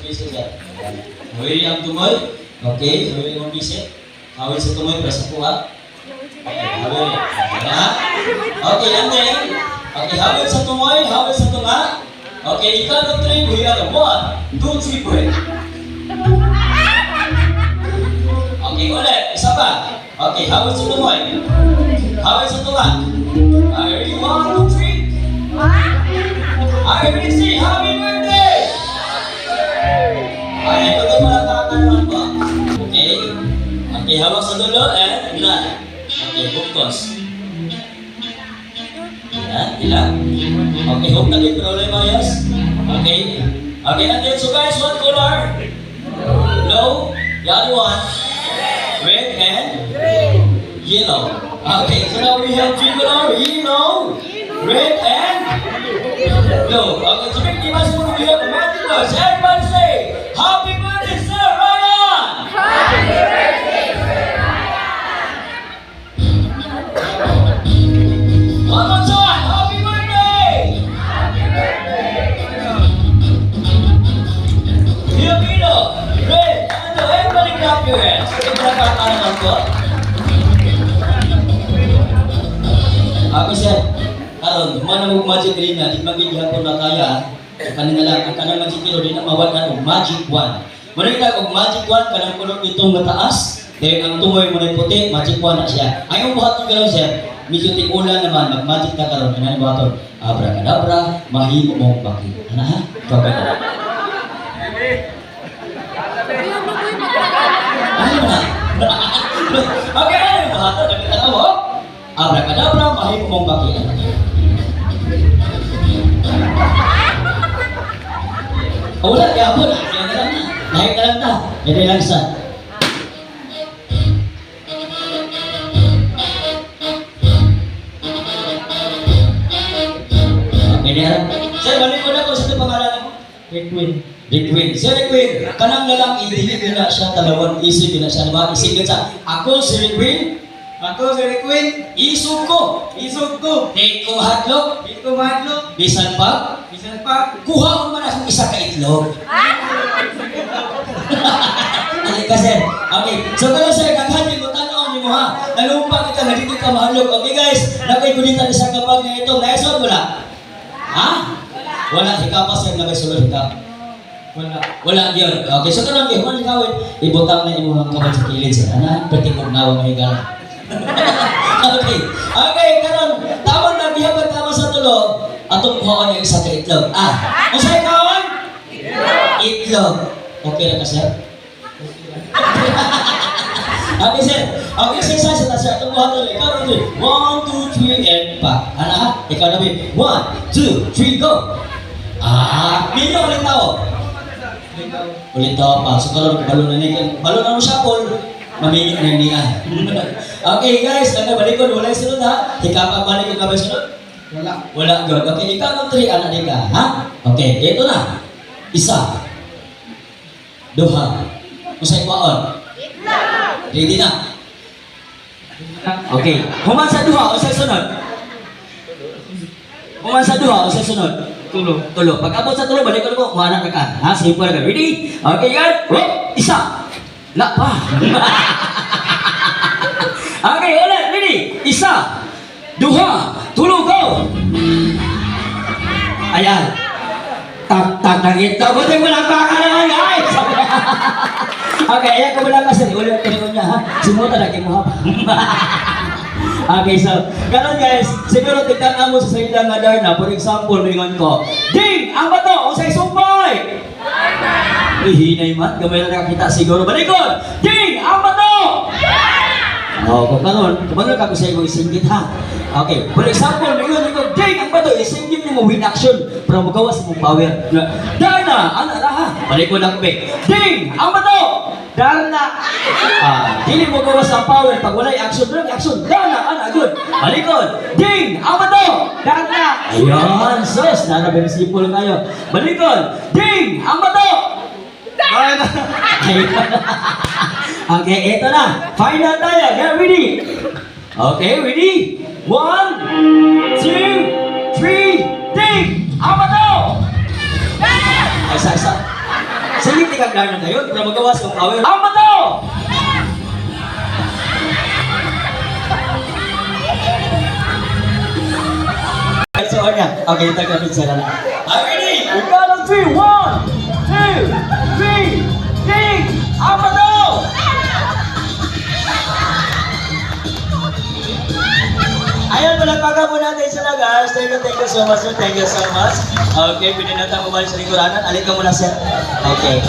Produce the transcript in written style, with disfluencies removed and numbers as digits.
pieces yan. Hawili ang tumoy. Okay, hawili ang pieces. Hawili sa tumoy para sa kuha. Okay, hawili. Okay, and then, okay, hawili sa tumoy, hawili sa tunga. Okay, ikaw ng 3, we are 1, 2, 3, break. Okay, ulit, isa pa. Okay, hawili sa tumoy. Hawili sa tunga. Okay, 1, 2, 3. Okay, Richie, happy birthday! Okay, ito ito pala kakanaman ko. Okay. Okay, hawak sa dulo and ilan. Okay, buktos. Ilan. Okay, hope na din problema, yes? Okay. Okay, and then, so guys, what color? Blue. The other one? Red and? Yellow. Okay, so now we have three color, yellow, red and blue. Okay, so make us put we have the magic words. Everybody say, Happy birthday, Sir Ryan! Happy birthday, Sir Ryan! One more time, Happy birthday! Happy birthday! Filipino, red, and everybody clap your hands. Ito na kakalaman ko. Ako siya, karon, mana mo magic rin na, di magiging hapon na kaya, kanina lang, ang kanang magic kilo, di na mawag na magic wand. Muna kita, kung magic wand, kanang kulot itong mataas, dahil ang tumoy mo na puti, magic wand na siya. Ayong buhat ng gano'n siya, medyo tikulan naman, mag-magic na karon, kanang buhaton, abracadabra, mahimo mong baki. Ano ha? Kapag na. Ano na? Okay, ano yung buhaton? Nakita mo? Abracadabra, mahimo mong baki. Oh, wala, kaya po, naik ka lang na. Jadi lang isa. Okay, diyan. Sir, balik ko na kung sino pangalan mo? Requin. Requin. Sir Requin, kanang lalaki, hindi na siya talawang isip, na siya, diba? Isip ka ako si Requin. Ako si Requin. Isog ko. Isog ko. Take ko hadlok. Take ko hadlok. Bisan pa. Bisan pa. Kuha mo man akong isa ka itlog. Alika sir. Okay. So kaya sir, kaghanin mo, tanaw niyo mo ha. Nalumpa kita, nagiging ka mahalog. Okay guys, nakay kulitan isa kapag na ito. Naisod mo na? Ha? Wala. Hika pa sir, nakay sulod hika. Wala yun. Okay, so karon di man gawin. Ibutang na imo ang kamay sa kilid sir. Ana, pati kog nawa mahigala. Okay. Okay, karon tama na biyaban tama sa tulo. Atong kuhaan yung isa ka itlog. Kung sa'yo kaon? Itlog. Okay na ka, sir? Okay, sir. Okay, sir, sa sir. Atong kuhaan tuloy. Ikaw na tuloy. 1, 2, 3, and pa. Ano ha? Ikaw na ba? 1, 2, 3, go! Hindi ulit tao. Ulit tao pa. So, karon balon na niya. Balon na mo siya, Paul. Mamili na niya. Okay, guys. Nagkabalikod. Wala yung sunod, ha? Hikapag balik yung kabay sunod? Wala yun. Okay, ikaw ng 3, anak ka, ha? Okay, ito na. Isa. Duha. Usay kwaon? Ready na? Okay. Human sa duha, usay sunod? Human sa duha, usay sunod? Tulo. Pag abot sa tulo, balik ko mo, kuha ka. Ha? Simple ka. Ready? Okay, guys? Isa. Pa. Okay, ulit. Ready? Isa. Duha. Tulo, go! Ayan. Tak ito. Buti mo lang baka naman, guys! Okay, ayan ko mo lang kasi. Ulit ko niya, ha? Simuta lagi mo, ha? Okay, so, ganun guys. Siguro tignan mo sa salita nga Darna. For example, mingon ko, Ding! Ang bato! O sa'y sumpay! Hinay man. Gamay na nakakita siguro. Balikod! Ding! Ang bato! Kung kanon, kumano ka ko sa iyong isinggit ha? Okay, for example, mayroon ikaw, Ding, ang bato, isinggit mo win action para magawas mong power. Darna, ano na ha? Balik ko lang, Ding, ang bato! Darna! Dili mo gawas ang power pag wala'y action, walang action. Darna, ano, good. Balikod, Ding, ang bato! Darna! Ayan, sus, nanaberisipol kayo. Balikod, Ding, ang bato! Okay, ito na. Final tayo. Get ready. Okay, ready? 1, 2, 3, ding! Apa to? Isa. Sige, tikag darna tayo. Di pa magawas kung power. Ang bato! So, niya. Okay, tagapit sila na. Ready? We got on 3. 1, 2, 3. Ding! Ang bato! Ayan, palagpaga po natin sila guys. Thank you so much. Thank you so much. Okay, pwede na tayo bumalik sa lingkuranan. Alit ka muna sir. Okay.